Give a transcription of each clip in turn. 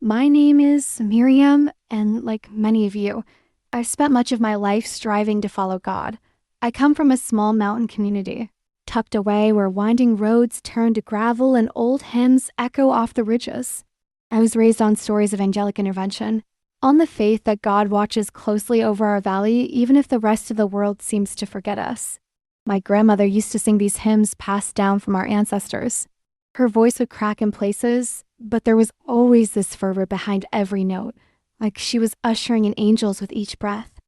My name is Miriam, and like many of you, I've spent much of my life striving to follow God. I come from a small mountain community, tucked away where winding roads turn to gravel and old hymns echo off the ridges. I was raised on stories of angelic intervention, on the faith that God watches closely over our valley even if the rest of the world seems to forget us. My grandmother used to sing these hymns passed down from our ancestors. Her voice would crack in places, but there was always this fervor behind every note, like she was ushering in angels with each breath.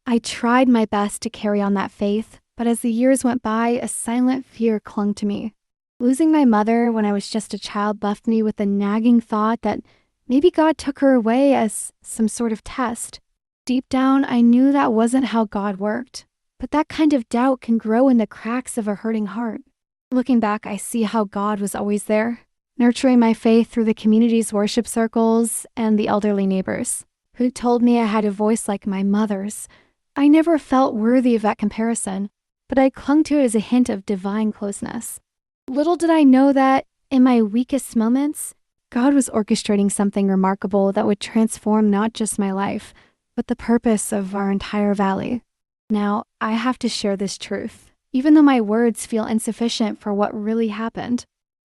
I tried my best to carry on that faith, but as the years went by, a silent fear clung to me. Losing my mother when I was just a child left me with a nagging thought that maybe God took her away as some sort of test. Deep down, I knew that wasn't how God worked, but that kind of doubt can grow in the cracks of a hurting heart. Looking back, I see how God was always there, nurturing my faith through the community's worship circles and the elderly neighbors who told me I had a voice like my mother's. I never felt worthy of that comparison, but I clung to it as a hint of divine closeness. Little did I know that, in my weakest moments, God was orchestrating something remarkable that would transform not just my life, but the purpose of our entire valley. Now, I have to share this truth, even though my words feel insufficient for what really happened.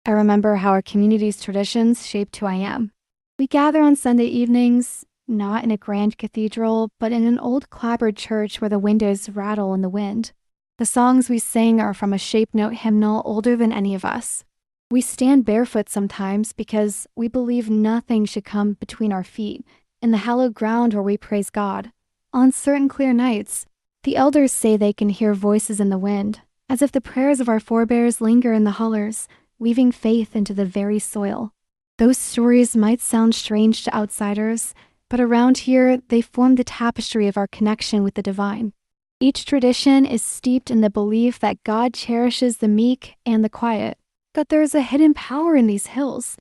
I remember how our community's traditions shaped who I am. We gather on Sunday evenings, not in a grand cathedral, but in an old clapboard church where the windows rattle in the wind. The songs we sing are from a shape note hymnal older than any of us. We stand barefoot sometimes because we believe nothing should come between our feet in the hallowed ground where we praise God. On certain clear nights, the elders say they can hear voices in the wind, as if the prayers of our forebears linger in the hollers, weaving faith into the very soil. Those stories might sound strange to outsiders, but around here, they form the tapestry of our connection with the divine. Each tradition is steeped in the belief that God cherishes the meek and the quiet, that there is a hidden power in these hills.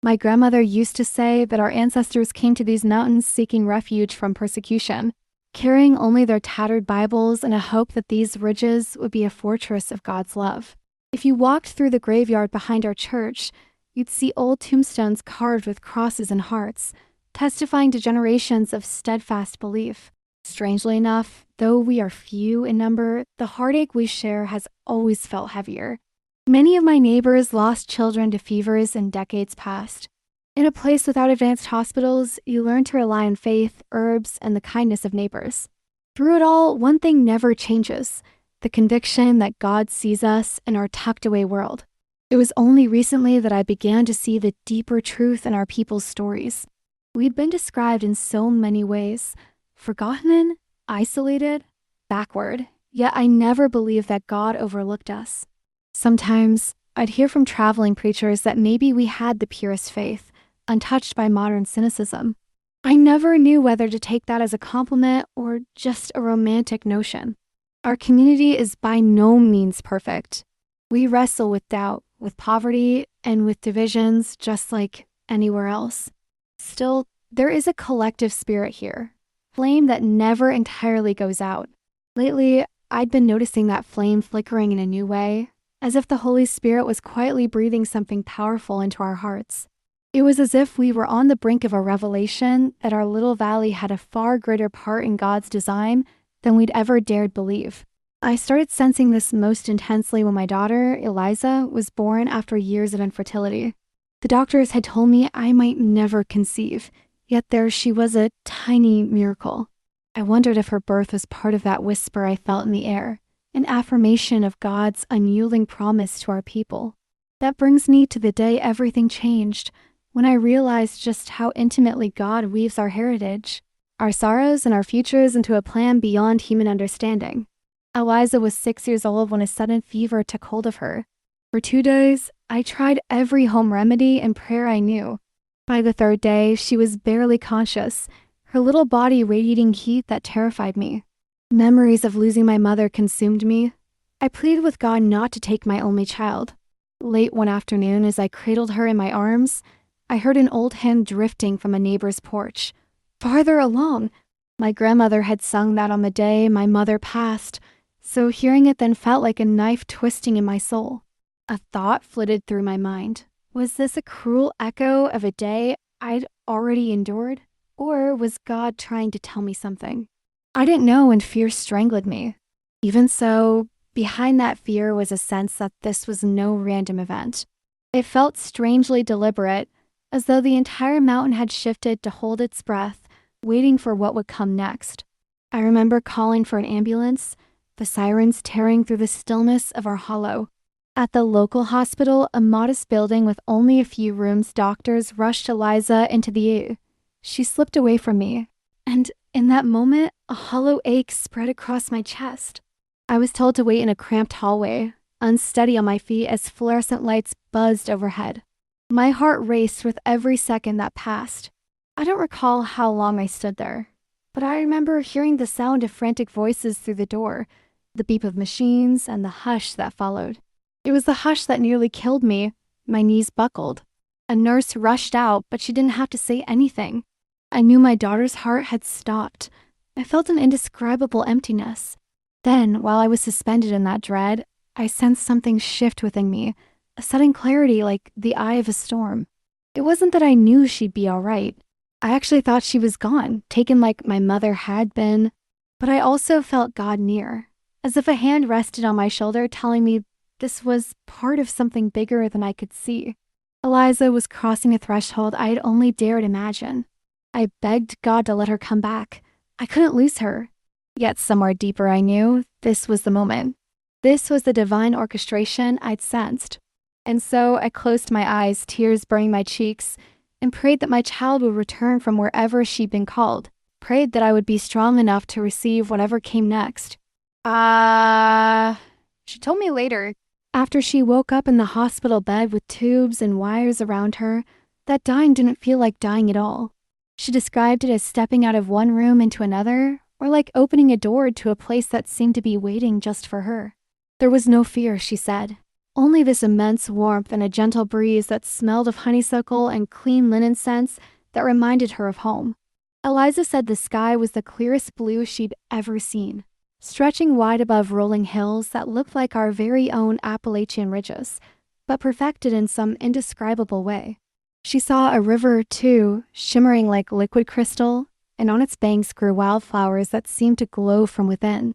My grandmother used to say that our ancestors came to these mountains seeking refuge from persecution, carrying only their tattered Bibles in a hope that these ridges would be a fortress of God's love. If you walked through the graveyard behind our church, you'd see old tombstones carved with crosses and hearts, testifying to generations of steadfast belief. Strangely enough, though we are few in number, the heartache we share has always felt heavier. Many of my neighbors lost children to fevers in decades past. In a place without advanced hospitals, you learn to rely on faith, herbs, and the kindness of neighbors. Through it all, one thing never changes: the conviction that God sees us in our tucked-away world. It was only recently that I began to see the deeper truth in our people's stories. We'd been described in so many ways: forgotten, isolated, backward, yet I never believed that God overlooked us. Sometimes, I'd hear from traveling preachers that maybe we had the purest faith, untouched by modern cynicism. I never knew whether to take that as a compliment or just a romantic notion. Our community is by no means perfect. We wrestle with doubt, with poverty, and with divisions just like anywhere else. Still, there is a collective spirit here, flame that never entirely goes out. Lately, I'd been noticing that flame flickering in a new way, as if the Holy Spirit was quietly breathing something powerful into our hearts. It was as if we were on the brink of a revelation that our little valley had a far greater part in God's design than we'd ever dared believe. I started sensing this most intensely when my daughter, Eliza, was born after years of infertility. The doctors had told me I might never conceive, yet there she was, a tiny miracle. I wondered if her birth was part of that whisper I felt in the air, an affirmation of God's unyielding promise to our people. That brings me to the day everything changed, when I realized just how intimately God weaves our heritage, our sorrows and our futures into a plan beyond human understanding. Eliza was 6 years old when a sudden fever took hold of her. For 2 days, I tried every home remedy and prayer I knew. By the 3rd day, she was barely conscious, her little body radiating heat that terrified me. Memories of losing my mother consumed me. I pleaded with God not to take my only child. Late one afternoon, as I cradled her in my arms, I heard an old hymn drifting from a neighbor's porch. Farther along! My grandmother had sung that on the day my mother passed, so hearing it then felt like a knife twisting in my soul. A thought flitted through my mind. Was this a cruel echo of a day I'd already endured? Or was God trying to tell me something? I didn't know, and fear strangled me. Even so, behind that fear was a sense that this was no random event. It felt strangely deliberate, as though the entire mountain had shifted to hold its breath, waiting for what would come next. I remember calling for an ambulance, the sirens tearing through the stillness of our hollow. At the local hospital, a modest building with only a few rooms, doctors rushed Eliza into the ER. She slipped away from me, and in that moment, a hollow ache spread across my chest. I was told to wait in a cramped hallway, unsteady on my feet as fluorescent lights buzzed overhead. My heart raced with every second that passed. I don't recall how long I stood there, but I remember hearing the sound of frantic voices through the door, the beep of machines, and the hush that followed. It was the hush that nearly killed me. My knees buckled. A nurse rushed out, but she didn't have to say anything. I knew my daughter's heart had stopped. I felt an indescribable emptiness. Then, while I was suspended in that dread, I sensed something shift within me, a sudden clarity like the eye of a storm. It wasn't that I knew she'd be all right. I actually thought she was gone, taken like my mother had been. But I also felt God near, as if a hand rested on my shoulder telling me this was part of something bigger than I could see. Eliza was crossing a threshold I had only dared imagine. I begged God to let her come back. I couldn't lose her. Yet somewhere deeper I knew this was the moment. This was the divine orchestration I'd sensed. And so I closed my eyes, tears burning my cheeks, and prayed that my child would return from wherever she'd been called. Prayed that I would be strong enough to receive whatever came next. She told me later, after she woke up in the hospital bed with tubes and wires around her, that dying didn't feel like dying at all. She described it as stepping out of one room into another, or like opening a door to a place that seemed to be waiting just for her. There was no fear, she said. Only this immense warmth and a gentle breeze that smelled of honeysuckle and clean linen scents that reminded her of home. Eliza said the sky was the clearest blue she'd ever seen, stretching wide above rolling hills that looked like our very own Appalachian ridges, but perfected in some indescribable way. She saw a river, too, shimmering like liquid crystal, and on its banks grew wildflowers that seemed to glow from within.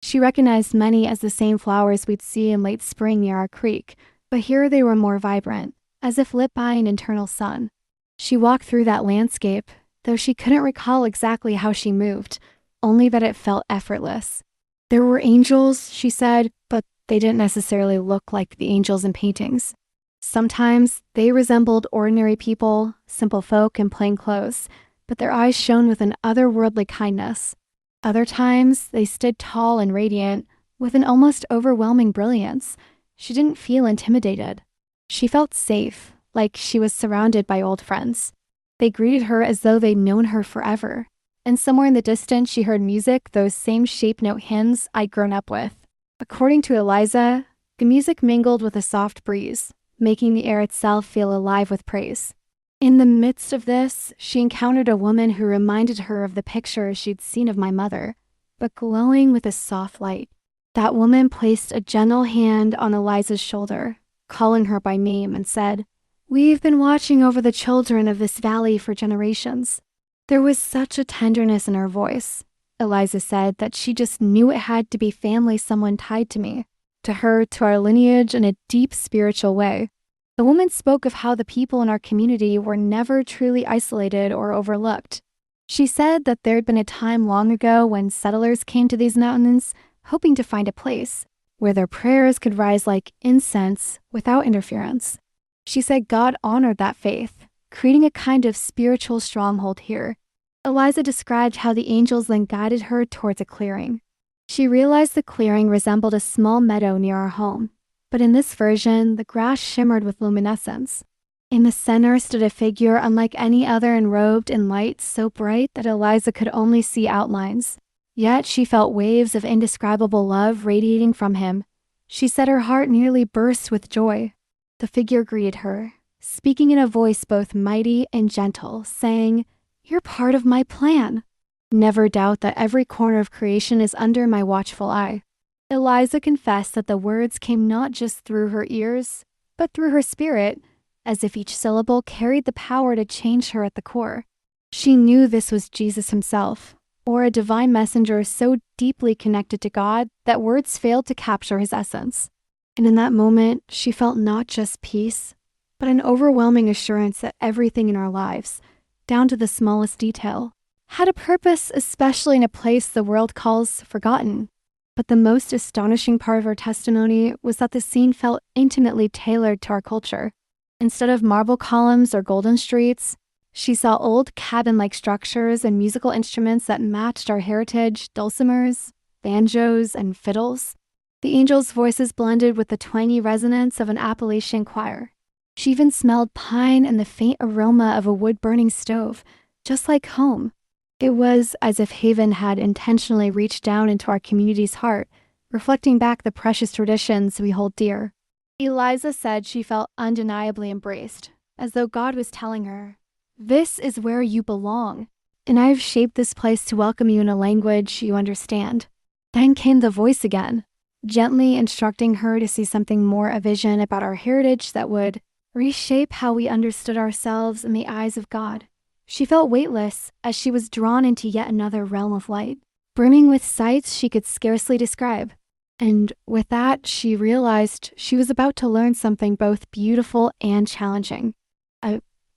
She recognized many as the same flowers we'd see in late spring near our creek, but here they were more vibrant, as if lit by an eternal sun. She walked through that landscape, though she couldn't recall exactly how she moved, only that it felt effortless. There were angels, she said, but they didn't necessarily look like the angels in paintings. Sometimes they resembled ordinary people, simple folk in plain clothes, but their eyes shone with an otherworldly kindness. Other times, they stood tall and radiant, with an almost overwhelming brilliance. She didn't feel intimidated. She felt safe, like she was surrounded by old friends. They greeted her as though they'd known her forever. And somewhere in the distance, she heard music, those same shape note hymns I'd grown up with. According to Eliza, the music mingled with a soft breeze, making the air itself feel alive with praise. In the midst of this, she encountered a woman who reminded her of the picture she'd seen of my mother, but glowing with a soft light. That woman placed a gentle hand on Eliza's shoulder, calling her by name, and said, "We've been watching over the children of this valley for generations." There was such a tenderness in her voice. Eliza said that she just knew it had to be family, someone tied to me, to her, to our lineage in a deep spiritual way. The woman spoke of how the people in our community were never truly isolated or overlooked. She said that there had been a time long ago when settlers came to these mountains, hoping to find a place where their prayers could rise like incense without interference. She said God honored that faith, creating a kind of spiritual stronghold here. Eliza described how the angels then guided her towards a clearing. She realized the clearing resembled a small meadow near our home, but in this version, the grass shimmered with luminescence. In the center stood a figure unlike any other, enrobed in light so bright that Eliza could only see outlines. Yet she felt waves of indescribable love radiating from him. She said her heart nearly burst with joy. The figure greeted her, speaking in a voice both mighty and gentle, saying, "You're part of my plan. Never doubt that every corner of creation is under my watchful eye." Eliza confessed that the words came not just through her ears, but through her spirit, as if each syllable carried the power to change her at the core. She knew this was Jesus himself, or a divine messenger so deeply connected to God that words failed to capture his essence. And in that moment, she felt not just peace, but an overwhelming assurance that everything in our lives, down to the smallest detail, had a purpose, especially in a place the world calls forgotten. But the most astonishing part of her testimony was that the scene felt intimately tailored to our culture. Instead of marble columns or golden streets, she saw old cabin-like structures and musical instruments that matched our heritage: dulcimers, banjos, and fiddles. The angels' voices blended with the twangy resonance of an Appalachian choir. She even smelled pine and the faint aroma of a wood-burning stove, just like home. It was as if Haven had intentionally reached down into our community's heart, reflecting back the precious traditions we hold dear. Eliza said she felt undeniably embraced, as though God was telling her, "This is where you belong, and I've shaped this place to welcome you in a language you understand." Then came the voice again, gently instructing her to see something more, a vision about our heritage that would reshape how we understood ourselves in the eyes of God. She felt weightless as she was drawn into yet another realm of light, brimming with sights she could scarcely describe. And with that, she realized she was about to learn something both beautiful and challenging.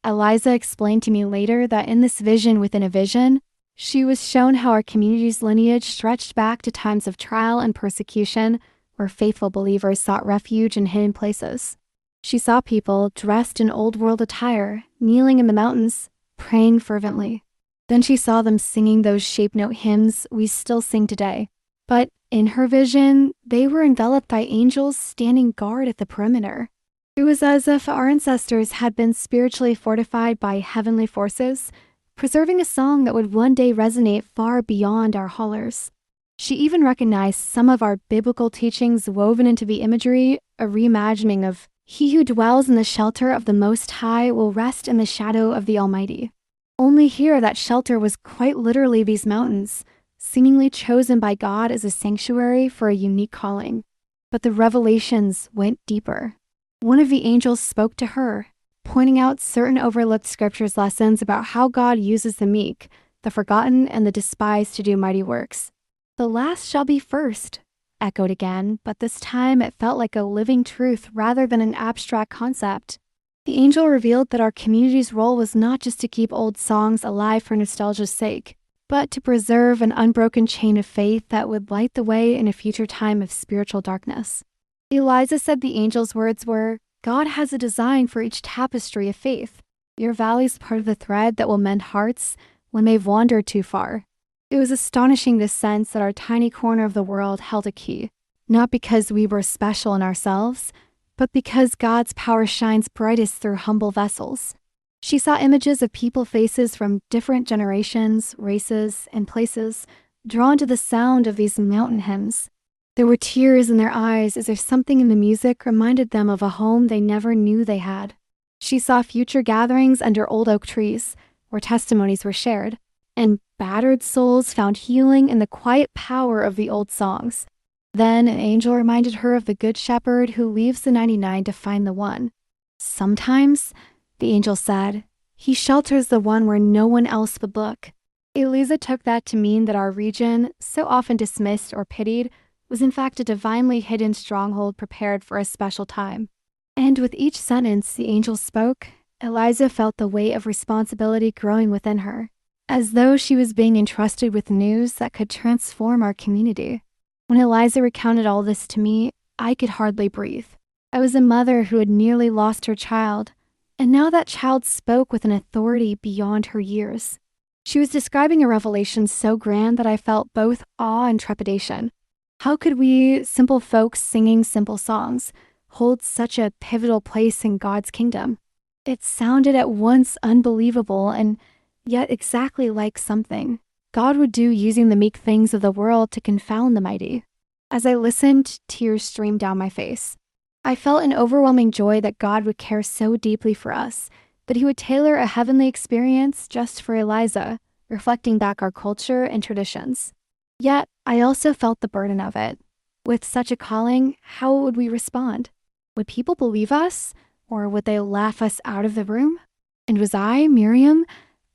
Eliza explained to me later that in this vision within a vision, she was shown how our community's lineage stretched back to times of trial and persecution, where faithful believers sought refuge in hidden places. She saw people dressed in old world attire, kneeling in the mountains, praying fervently. Then she saw them singing those shape note hymns we still sing today. But in her vision, they were enveloped by angels standing guard at the perimeter. It was as if our ancestors had been spiritually fortified by heavenly forces, preserving a song that would one day resonate far beyond our hollers. She even recognized some of our biblical teachings woven into the imagery, a reimagining of "He who dwells in the shelter of the Most High will rest in the shadow of the Almighty." Only here that shelter was quite literally these mountains, seemingly chosen by God as a sanctuary for a unique calling. But the revelations went deeper. One of the angels spoke to her, pointing out certain overlooked scriptures lessons about how God uses the meek, the forgotten, and the despised to do mighty works. "The last shall be first," echoed again, but this time it felt like a living truth rather than an abstract concept. The angel revealed that our community's role was not just to keep old songs alive for nostalgia's sake, but to preserve an unbroken chain of faith that would light the way in a future time of spiritual darkness. Eliza said the angel's words were, "God has a design for each tapestry of faith. Your valley's part of the thread that will mend hearts when they've wandered too far." It was astonishing to sense that our tiny corner of the world held a key, not because we were special in ourselves, but because God's power shines brightest through humble vessels. She saw images of people faces from different generations, races, and places, drawn to the sound of these mountain hymns. There were tears in their eyes as if something in the music reminded them of a home they never knew they had. She saw future gatherings under old oak trees, where testimonies were shared, and battered souls found healing in the quiet power of the old songs. Then an angel reminded her of the good shepherd who leaves the 99 to find the one. "Sometimes," the angel said, "he shelters the one where no one else would look." Eliza took that to mean that our region, so often dismissed or pitied, was in fact a divinely hidden stronghold prepared for a special time. And with each sentence the angel spoke, Eliza felt the weight of responsibility growing within her, as though she was being entrusted with news that could transform our community. When Eliza recounted all this to me, I could hardly breathe. I was a mother who had nearly lost her child, and now that child spoke with an authority beyond her years. She was describing a revelation so grand that I felt both awe and trepidation. How could we, simple folks singing simple songs, hold such a pivotal place in God's kingdom? It sounded at once unbelievable and yet exactly like something God would do using the meek things of the world to confound the mighty. As I listened, tears streamed down my face. I felt an overwhelming joy that God would care so deeply for us, that he would tailor a heavenly experience just for Eliza, reflecting back our culture and traditions. Yet, I also felt the burden of it. With such a calling, how would we respond? Would people believe us? Or would they laugh us out of the room? And was I, Miriam,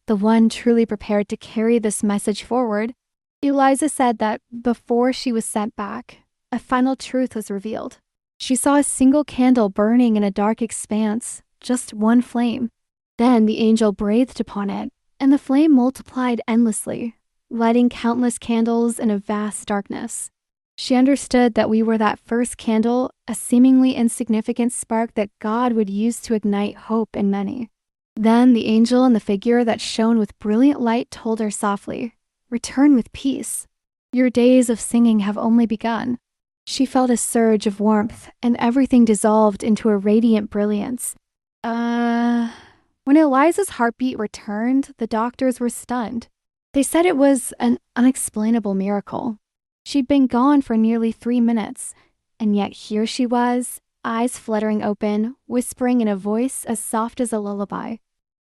the one truly prepared to carry this message forward? Eliza said that before she was sent back, a final truth was revealed. She saw a single candle burning in a dark expanse, just one flame. Then the angel breathed upon it, and the flame multiplied endlessly, lighting countless candles in a vast darkness. She understood that we were that first candle, a seemingly insignificant spark that God would use to ignite hope in many. Then the angel in the figure that shone with brilliant light told her softly, "Return with peace. Your days of singing have only begun." She felt a surge of warmth, and everything dissolved into a radiant brilliance. When Eliza's heartbeat returned, the doctors were stunned. They said it was an unexplainable miracle. She'd been gone for nearly 3 minutes, and yet here she was, eyes fluttering open, whispering in a voice as soft as a lullaby.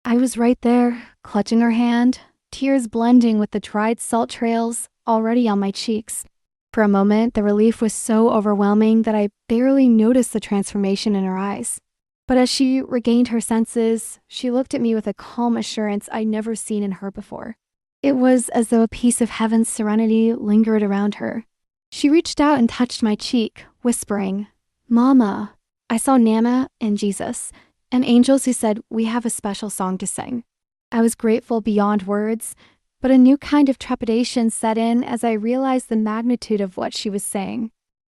I was right there, clutching her hand, tears blending with the dried salt trails already on my cheeks. For a moment, the relief was so overwhelming that I barely noticed the transformation in her eyes. But as she regained her senses, she looked at me with a calm assurance I'd never seen in her before. It was as though a piece of heaven's serenity lingered around her. She reached out and touched my cheek, whispering, "Mama." I saw Nana and Jesus, and angels who said, "We have a special song to sing." I was grateful beyond words, but a new kind of trepidation set in as I realized the magnitude of what she was saying.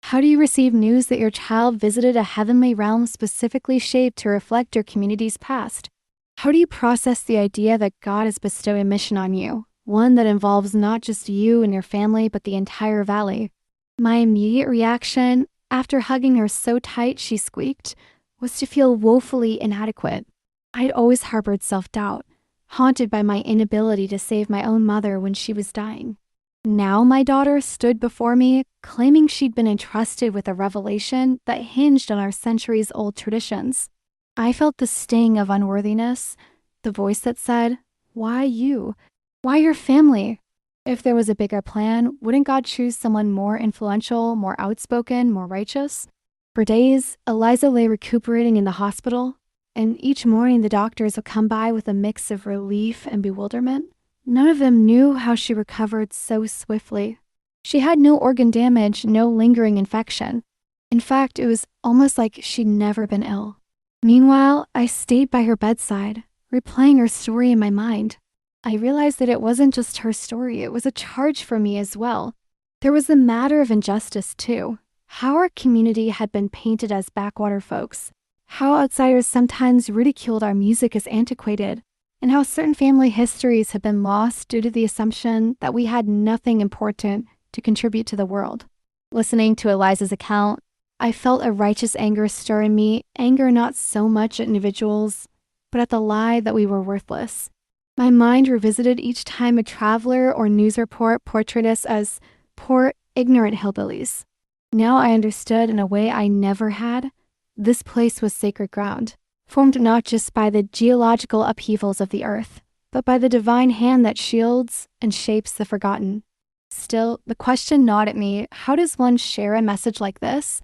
How do you receive news that your child visited a heavenly realm specifically shaped to reflect your community's past? How do you process the idea that God has bestowed a mission on you, one that involves not just you and your family, but the entire valley? My immediate reaction, after hugging her so tight she squeaked, was to feel woefully inadequate. I'd always harbored self-doubt, haunted by my inability to save my own mother when she was dying. Now my daughter stood before me, claiming she'd been entrusted with a revelation that hinged on our centuries-old traditions. I felt the sting of unworthiness, the voice that said, "Why you? Why your family?" If there was a bigger plan, wouldn't God choose someone more influential, more outspoken, more righteous? For days, Eliza lay recuperating in the hospital, and each morning the doctors would come by with a mix of relief and bewilderment. None of them knew how she recovered so swiftly. She had no organ damage, no lingering infection. In fact, it was almost like she'd never been ill. Meanwhile, I stayed by her bedside, replaying her story in my mind. I realized that it wasn't just her story, it was a charge for me as well. There was a matter of injustice, too. How our community had been painted as backwater folks. How outsiders sometimes ridiculed our music as antiquated. And how certain family histories had been lost due to the assumption that we had nothing important to contribute to the world. Listening to Eliza's account, I felt a righteous anger stir in me, anger not so much at individuals, but at the lie that we were worthless. My mind revisited each time a traveler or news report portrayed us as poor, ignorant hillbillies. Now I understood in a way I never had. This place was sacred ground, formed not just by the geological upheavals of the earth, but by the divine hand that shields and shapes the forgotten. Still, the question gnawed at me, how does one share a message like this?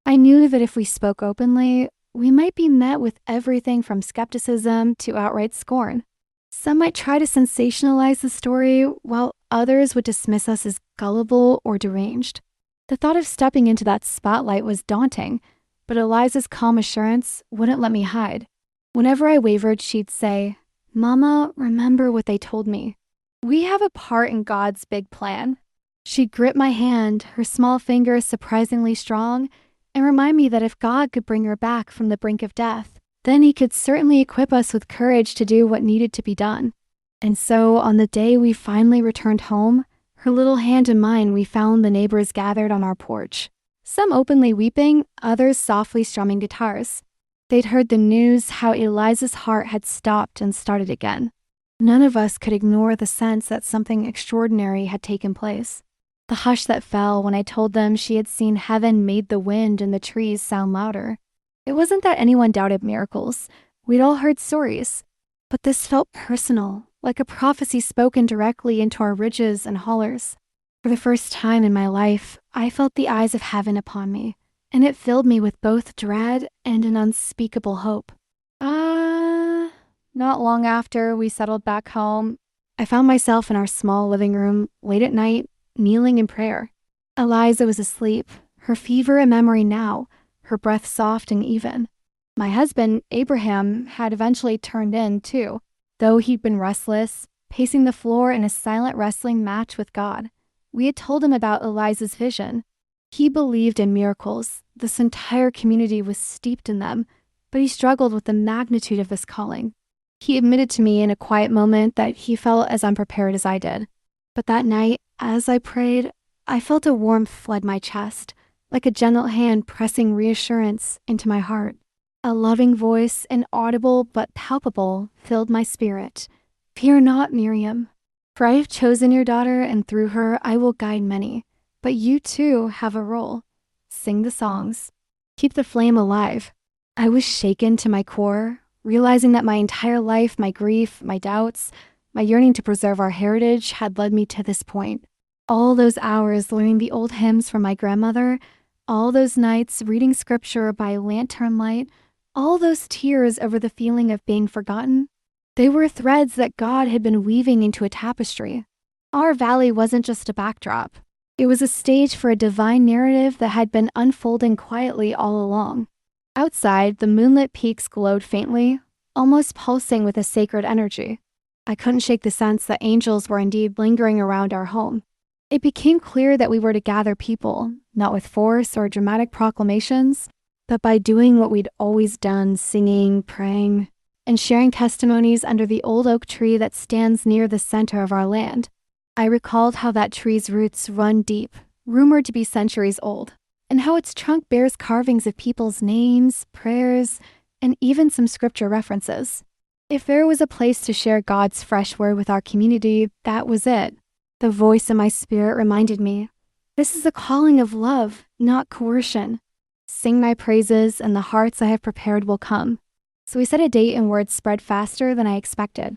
I knew that if we spoke openly, we might be met with everything from skepticism to outright scorn. Some might try to sensationalize the story, while others would dismiss us as gullible or deranged. The thought of stepping into that spotlight was daunting, but Eliza's calm assurance wouldn't let me hide. Whenever I wavered, she'd say, "Mama, remember what they told me. We have a part in God's big plan." She'd grip my hand, her small fingers surprisingly strong, and remind me that if God could bring her back from the brink of death, then he could certainly equip us with courage to do what needed to be done. And so, on the day we finally returned home, her little hand in mine, we found the neighbors gathered on our porch. Some openly weeping, others softly strumming guitars. They'd heard the news how Eliza's heart had stopped and started again. None of us could ignore the sense that something extraordinary had taken place. The hush that fell when I told them she had seen heaven made the wind and the trees sound louder. It wasn't that anyone doubted miracles. We'd all heard stories. But this felt personal, like a prophecy spoken directly into our ridges and hollers. For the first time in my life, I felt the eyes of heaven upon me, and it filled me with both dread and an unspeakable hope. Not long after we settled back home, I found myself in our small living room late at night, kneeling in prayer. Eliza was asleep, her fever a memory now, her breath soft and even. My husband, Abraham, had eventually turned in too, though he'd been restless, pacing the floor in a silent wrestling match with God. We had told him about Eliza's vision. He believed in miracles. This entire community was steeped in them, but he struggled with the magnitude of this calling. He admitted to me in a quiet moment that he felt as unprepared as I did. But that night, as I prayed, I felt a warmth flood my chest, like a gentle hand pressing reassurance into my heart. A loving voice, inaudible but palpable, filled my spirit. Fear not, Miriam, for I have chosen your daughter, and through her I will guide many. But you too have a role. Sing the songs. Keep the flame alive. I was shaken to my core, realizing that my entire life, my grief, my doubts, my yearning to preserve our heritage had led me to this point. All those hours learning the old hymns from my grandmother, all those nights reading scripture by lantern light, all those tears over the feeling of being forgotten, they were threads that God had been weaving into a tapestry. Our valley wasn't just a backdrop. It was a stage for a divine narrative that had been unfolding quietly all along. Outside, the moonlit peaks glowed faintly, almost pulsing with a sacred energy. I couldn't shake the sense that angels were indeed lingering around our home. It became clear that we were to gather people, not with force or dramatic proclamations, but by doing what we'd always done, singing, praying, and sharing testimonies under the old oak tree that stands near the center of our land. I recalled how that tree's roots run deep, rumored to be centuries old, and how its trunk bears carvings of people's names, prayers, and even some scripture references. If there was a place to share God's fresh word with our community, that was it. The voice in my spirit reminded me, this is a calling of love, not coercion. Sing my praises, and the hearts I have prepared will come. So we set a date, and word spread faster than I expected.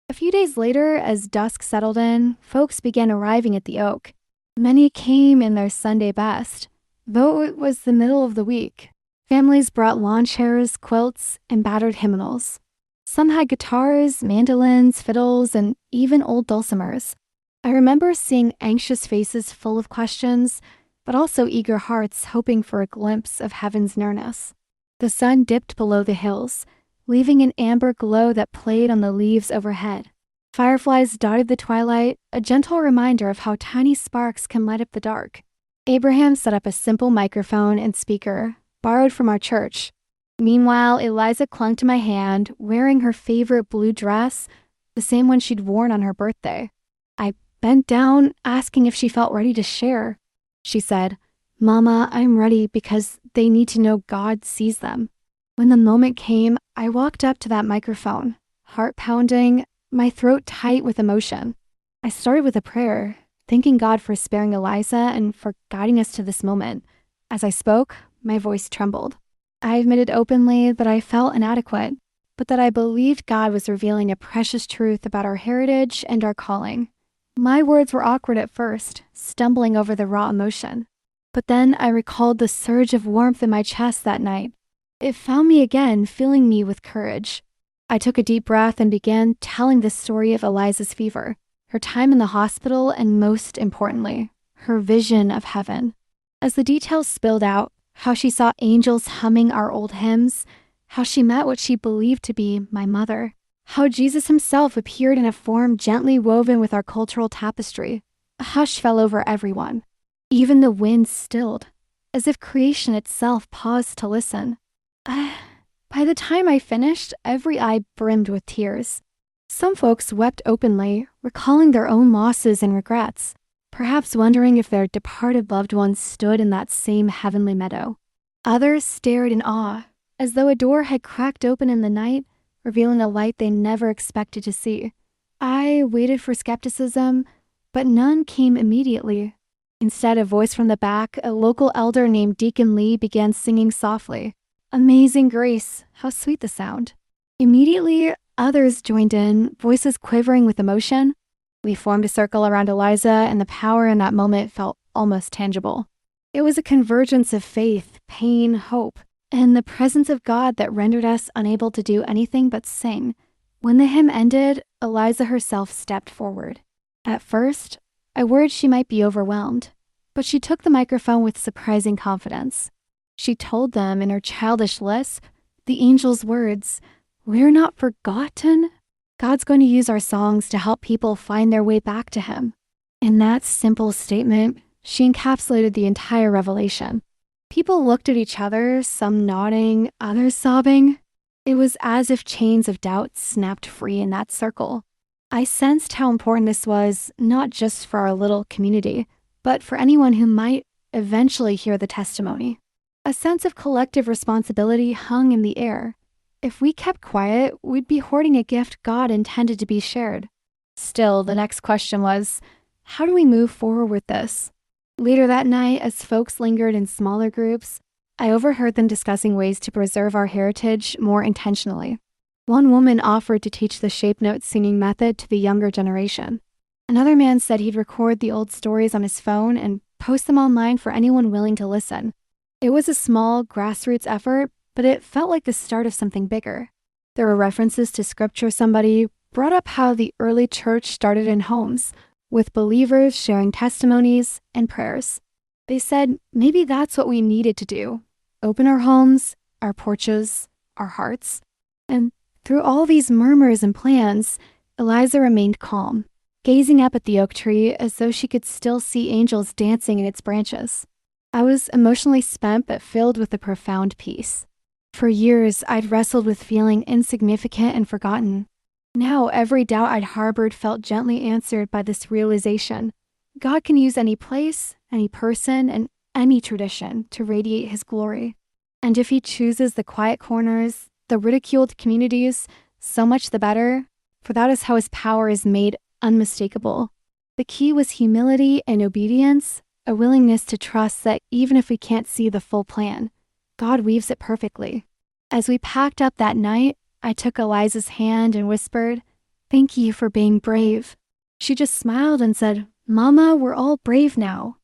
A few days later, as dusk settled in, folks began arriving at the Oak. Many came in their Sunday best, though it was the middle of the week. Families brought lawn chairs, quilts, and battered hymnals. Some had guitars, mandolins, fiddles, and even old dulcimers. I remember seeing anxious faces full of questions, but also eager hearts hoping for a glimpse of heaven's nearness. The sun dipped below the hills, leaving an amber glow that played on the leaves overhead. Fireflies dotted the twilight, a gentle reminder of how tiny sparks can light up the dark. Abraham set up a simple microphone and speaker, borrowed from our church. Meanwhile, Eliza clung to my hand, wearing her favorite blue dress, the same one she'd worn on her birthday. I bent down, asking if she felt ready to share. She said, "Mama, I'm ready because they need to know God sees them." When the moment came, I walked up to that microphone, heart pounding, my throat tight with emotion. I started with a prayer, thanking God for sparing Eliza and for guiding us to this moment. As I spoke, my voice trembled. I admitted openly that I felt inadequate, but that I believed God was revealing a precious truth about our heritage and our calling. My words were awkward at first, stumbling over the raw emotion. But then I recalled the surge of warmth in my chest that night. It found me again, filling me with courage. I took a deep breath and began telling the story of Eliza's fever, her time in the hospital, and most importantly, her vision of heaven. As the details spilled out, how she saw angels humming our old hymns, how she met what she believed to be my mother, how Jesus himself appeared in a form gently woven with our cultural tapestry, a hush fell over everyone. Even the wind stilled, as if creation itself paused to listen. By the time I finished, every eye brimmed with tears. Some folks wept openly, recalling their own losses and regrets, perhaps wondering if their departed loved ones stood in that same heavenly meadow. Others stared in awe, as though a door had cracked open in the night, revealing a light they never expected to see. I waited for skepticism, but none came immediately. Instead, a voice from the back, a local elder named Deacon Lee, began singing softly. Amazing grace, how sweet the sound. Immediately, others joined in, voices quivering with emotion. We formed a circle around Eliza, and the power in that moment felt almost tangible. It was a convergence of faith, pain, hope, and the presence of God that rendered us unable to do anything but sing. When the hymn ended, Eliza herself stepped forward. At first, I worried she might be overwhelmed, but she took the microphone with surprising confidence. She told them in her childish lisp the angel's words, "We're not forgotten. God's going to use our songs to help people find their way back to Him." In that simple statement, she encapsulated the entire revelation. People looked at each other, some nodding, others sobbing. It was as if chains of doubt snapped free in that circle. I sensed how important this was, not just for our little community, but for anyone who might eventually hear the testimony. A sense of collective responsibility hung in the air. If we kept quiet, we'd be hoarding a gift God intended to be shared. Still, the next question was, how do we move forward with this? Later that night, as folks lingered in smaller groups, I overheard them discussing ways to preserve our heritage more intentionally. One woman offered to teach the shape note singing method to the younger generation. Another man said he'd record the old stories on his phone and post them online for anyone willing to listen. It was a small, grassroots effort, but it felt like the start of something bigger. There were references to scripture. Somebody brought up how the early church started in homes, with believers sharing testimonies and prayers. They said maybe that's what we needed to do. Open our homes, our porches, our hearts. And through all these murmurs and plans, Eliza remained calm, gazing up at the oak tree as though she could still see angels dancing in its branches. I was emotionally spent but filled with a profound peace. For years, I'd wrestled with feeling insignificant and forgotten. Now, every doubt I'd harbored felt gently answered by this realization. God can use any place, any person, and any tradition to radiate His glory. And if He chooses the quiet corners, the ridiculed communities, so much the better, for that is how His power is made unmistakable. The key was humility and obedience, a willingness to trust that even if we can't see the full plan, God weaves it perfectly. As we packed up that night, I took Eliza's hand and whispered, "Thank you for being brave." She just smiled and said, "Mama, we're all brave now."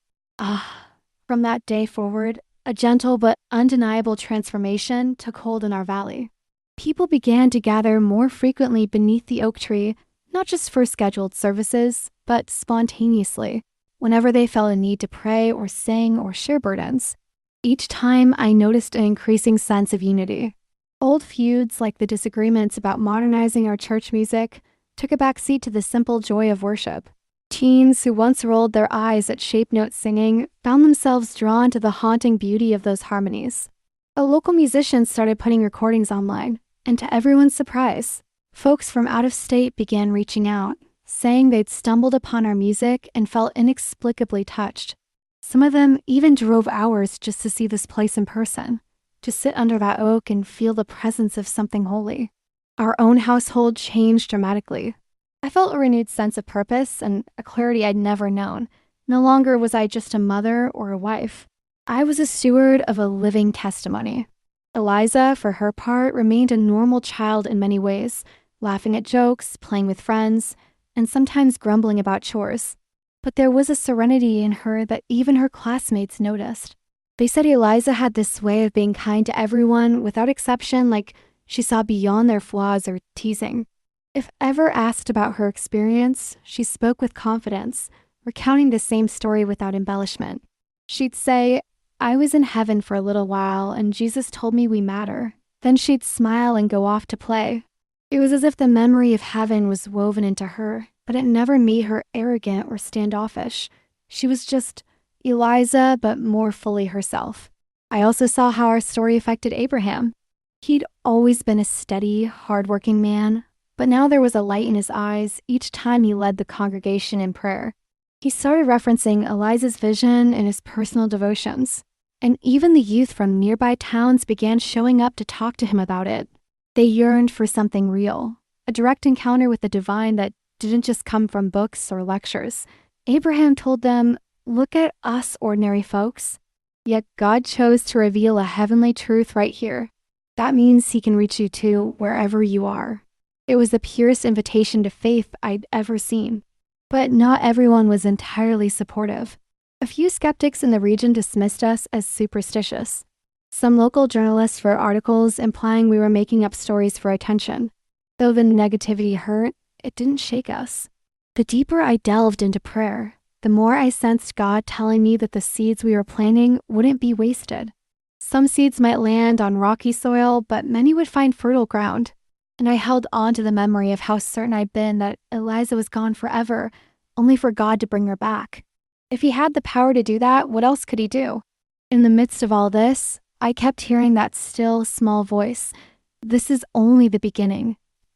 From that day forward, a gentle but undeniable transformation took hold in our valley. People began to gather more frequently beneath the oak tree, not just for scheduled services, but spontaneously, whenever they felt a need to pray or sing or share burdens. Each time, I noticed an increasing sense of unity. Old feuds like the disagreements about modernizing our church music took a backseat to the simple joy of worship. Teens who once rolled their eyes at shape note singing found themselves drawn to the haunting beauty of those harmonies. A local musician started putting recordings online, and to everyone's surprise, folks from out of state began reaching out, saying they'd stumbled upon our music and felt inexplicably touched. Some of them even drove hours just to see this place in person, to sit under that oak and feel the presence of something holy. Our own household changed dramatically. I felt a renewed sense of purpose and a clarity I'd never known. No longer was I just a mother or a wife. I was a steward of a living testimony. Eliza, for her part, remained a normal child in many ways, laughing at jokes, playing with friends, and sometimes grumbling about chores. But there was a serenity in her that even her classmates noticed. They said Eliza had this way of being kind to everyone without exception, like she saw beyond their flaws or teasing. If ever asked about her experience, she spoke with confidence, recounting the same story without embellishment. She'd say, "I was in heaven for a little while and Jesus told me we matter." Then she'd smile and go off to play. It was as if the memory of heaven was woven into her, but it never made her arrogant or standoffish. She was just Eliza, but more fully herself. I also saw how our story affected Abraham. He'd always been a steady, hardworking man, but now there was a light in his eyes each time he led the congregation in prayer. He started referencing Eliza's vision in his personal devotions, and even the youth from nearby towns began showing up to talk to him about it. They yearned for something real, a direct encounter with the divine that didn't just come from books or lectures. Abraham told them, "Look at us ordinary folks. Yet God chose to reveal a heavenly truth right here. That means He can reach you too, wherever you are." It was the purest invitation to faith I'd ever seen. But not everyone was entirely supportive. A few skeptics in the region dismissed us as superstitious. Some local journalists wrote articles implying we were making up stories for attention. Though the negativity hurt, it didn't shake us. The deeper I delved into prayer, the more I sensed God telling me that the seeds we were planting wouldn't be wasted. Some seeds might land on rocky soil, but many would find fertile ground. And I held on to the memory of how certain I'd been that Eliza was gone forever, only for God to bring her back. If he had the power to do that, what else could he do? In the midst of all this, I kept hearing that still, small voice. This is only the beginning.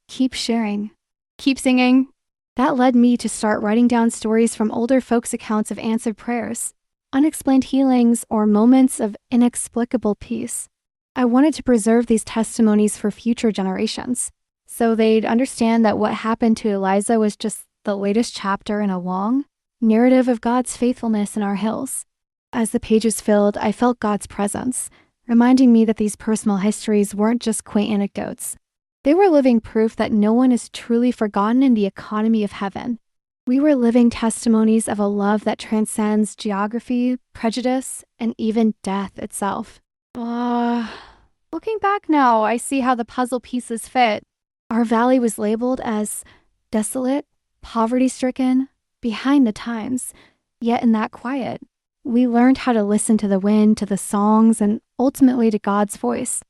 Keep sharing. Keep singing. That led me to start writing down stories from older folks' accounts of answered prayers, unexplained healings, or moments of inexplicable peace. I wanted to preserve these testimonies for future generations, so they'd understand that what happened to Eliza was just the latest chapter in a long narrative of God's faithfulness in our hills. As the pages filled, I felt God's presence, reminding me that these personal histories weren't just quaint anecdotes. They were living proof that no one is truly forgotten in the economy of heaven. We were living testimonies of a love that transcends geography, prejudice, and even death itself. Looking back now, I see how the puzzle pieces fit. Our valley was labeled as desolate, poverty-stricken, behind the times. Yet in that quiet, we learned how to listen to the wind, to the songs, and ultimately to God's voice.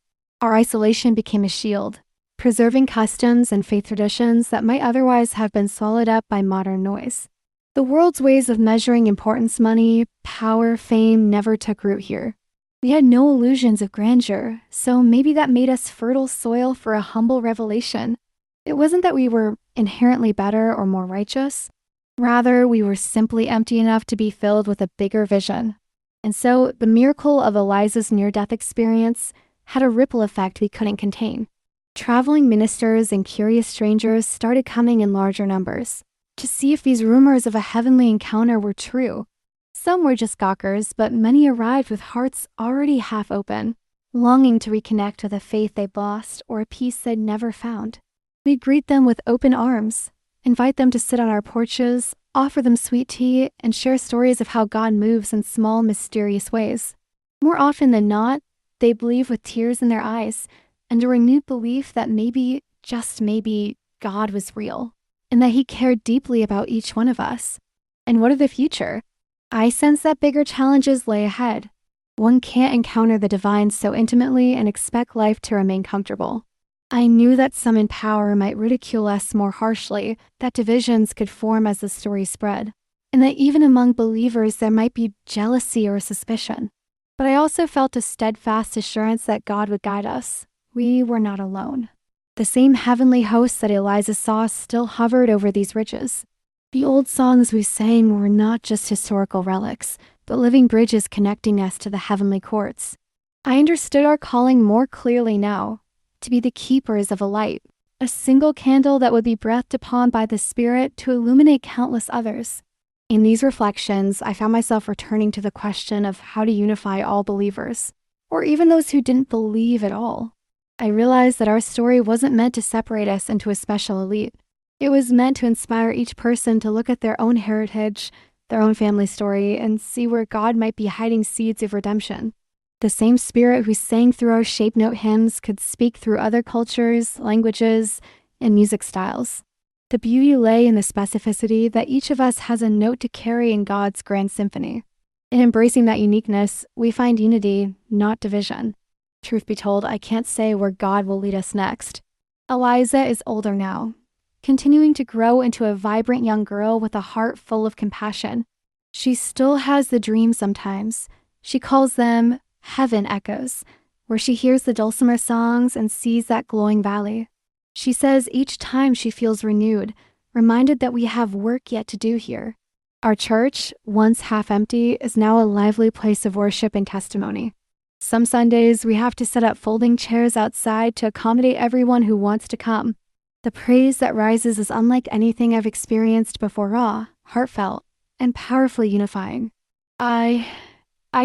Our isolation became a shield, preserving customs and faith traditions that might otherwise have been swallowed up by modern noise. The world's ways of measuring importance, money, power, fame never took root here. We had no illusions of grandeur, so maybe that made us fertile soil for a humble revelation. It wasn't that we were inherently better or more righteous. Rather, we were simply empty enough to be filled with a bigger vision. And so, the miracle of Eliza's near-death experience had a ripple effect we couldn't contain. Traveling ministers and curious strangers started coming in larger numbers to see if these rumors of a heavenly encounter were true. Some were just gawkers, but many arrived with hearts already half open, longing to reconnect with a faith they'd lost or a peace they'd never found. We'd greet them with open arms, invite them to sit on our porches, offer them sweet tea, and share stories of how God moves in small, mysterious ways. More often than not, they believe with tears in their eyes and a renewed belief that maybe, just maybe, God was real and that he cared deeply about each one of us. And what of the future? I sense that bigger challenges lay ahead. One can't encounter the divine so intimately and expect life to remain comfortable. I knew that some in power might ridicule us more harshly, that divisions could form as the story spread, and that even among believers there might be jealousy or suspicion. But I also felt a steadfast assurance that God would guide us. We were not alone. The same heavenly host that Eliza saw still hovered over these ridges. The old songs we sang were not just historical relics, but living bridges connecting us to the heavenly courts. I understood our calling more clearly now, to be the keepers of a light, a single candle that would be breathed upon by the Spirit to illuminate countless others. In these reflections, I found myself returning to the question of how to unify all believers, or even those who didn't believe at all. I realized that our story wasn't meant to separate us into a special elite. It was meant to inspire each person to look at their own heritage, their own family story, and see where God might be hiding seeds of redemption. The same Spirit who sang through our shape note hymns could speak through other cultures, languages, and music styles. The beauty lay in the specificity that each of us has a note to carry in God's grand symphony. In embracing that uniqueness, we find unity, not division. Truth be told, I can't say where God will lead us next. Eliza is older now, continuing to grow into a vibrant young girl with a heart full of compassion. She still has the dreams sometimes. She calls them heaven echoes, where she hears the dulcimer songs and sees that glowing valley. She says each time she feels renewed, reminded that we have work yet to do here. Our church, once half empty, is now a lively place of worship and testimony. Some Sundays, we have to set up folding chairs outside to accommodate everyone who wants to come. The praise that rises is unlike anything I've experienced before, raw, heartfelt, and powerfully unifying. I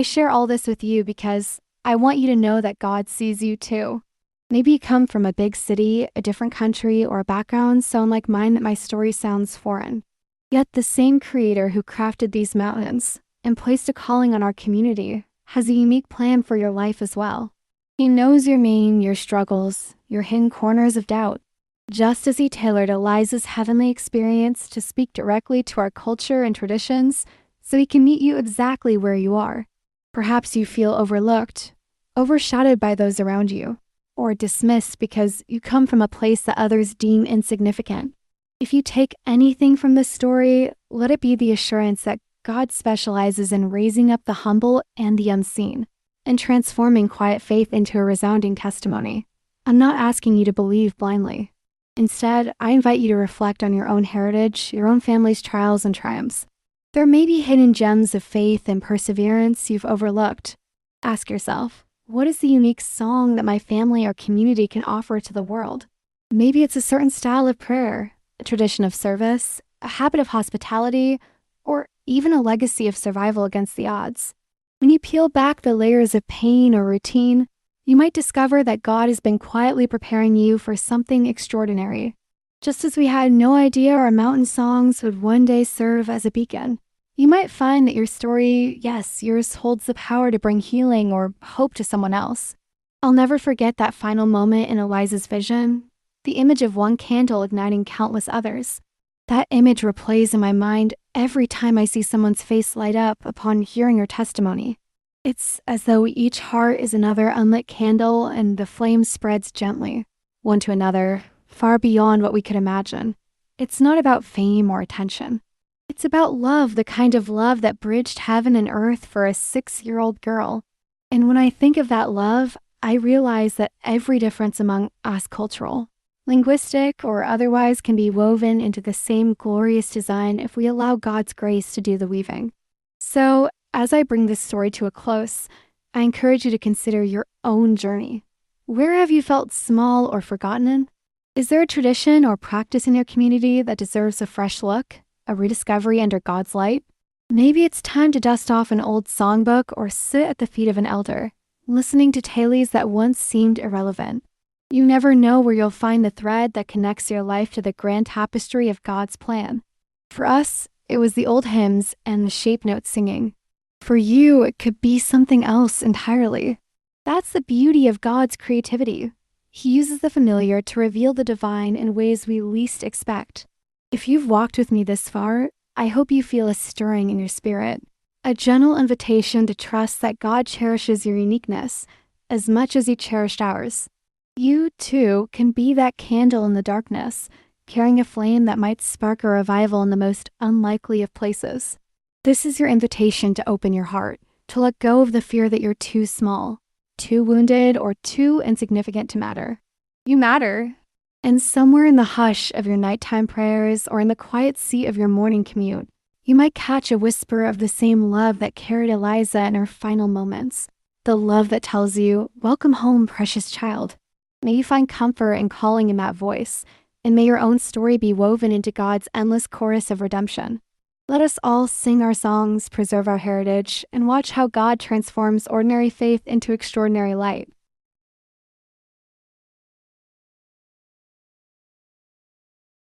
share all this with you because I want you to know that God sees you too. Maybe you come from a big city, a different country, or a background so unlike mine that my story sounds foreign. Yet the same Creator who crafted these mountains and placed a calling on our community has a unique plan for your life as well. He knows your struggles, your hidden corners of doubt, Just as he tailored Eliza's heavenly experience to speak directly to our culture and traditions, so he can meet you exactly where you are. Perhaps you feel overlooked, overshadowed by those around you, or dismissed because you come from a place that others deem insignificant. If you take anything from this story, let it be the assurance that God specializes in raising up the humble and the unseen, and transforming quiet faith into a resounding testimony. I'm not asking you to believe blindly. Instead, I invite you to reflect on your own heritage, your own family's trials and triumphs. There may be hidden gems of faith and perseverance you've overlooked. Ask yourself, what is the unique song that my family or community can offer to the world? Maybe it's a certain style of prayer, a tradition of service, a habit of hospitality, or even a legacy of survival against the odds. When you peel back the layers of pain or routine, you might discover that God has been quietly preparing you for something extraordinary. Just as we had no idea our mountain songs would one day serve as a beacon, you might find that your story, yes, yours holds the power to bring healing or hope to someone else. I'll never forget that final moment in Eliza's vision, the image of one candle igniting countless others. That image replays in my mind every time I see someone's face light up upon hearing her testimony. It's as though each heart is another unlit candle and the flame spreads gently, one to another, far beyond what we could imagine. It's not about fame or attention. It's about love, the kind of love that bridged heaven and earth for a 6-year-old girl. And when I think of that love, I realize that every difference among us cultural, linguistic, or otherwise can be woven into the same glorious design if we allow God's grace to do the weaving. So, as I bring this story to a close, I encourage you to consider your own journey. Where have you felt small or forgotten? Is there a tradition or practice in your community that deserves a fresh look, a rediscovery under God's light? Maybe it's time to dust off an old songbook or sit at the feet of an elder, listening to tales that once seemed irrelevant. You never know where you'll find the thread that connects your life to the grand tapestry of God's plan. For us, it was the old hymns and the shape note singing. For you, it could be something else entirely. That's the beauty of God's creativity. He uses the familiar to reveal the divine in ways we least expect. If you've walked with me this far, I hope you feel a stirring in your spirit, a gentle invitation to trust that God cherishes your uniqueness as much as He cherished ours. You, too, can be that candle in the darkness, carrying a flame that might spark a revival in the most unlikely of places. This is your invitation to open your heart, to let go of the fear that you're too small, too wounded, or too insignificant to matter. You matter. And somewhere in the hush of your nighttime prayers or in the quiet seat of your morning commute, you might catch a whisper of the same love that carried Eliza in her final moments. The love that tells you, "Welcome home, precious child." May you find comfort in calling in that voice, and may your own story be woven into God's endless chorus of redemption. Let us all sing our songs, preserve our heritage, and watch how God transforms ordinary faith into extraordinary light.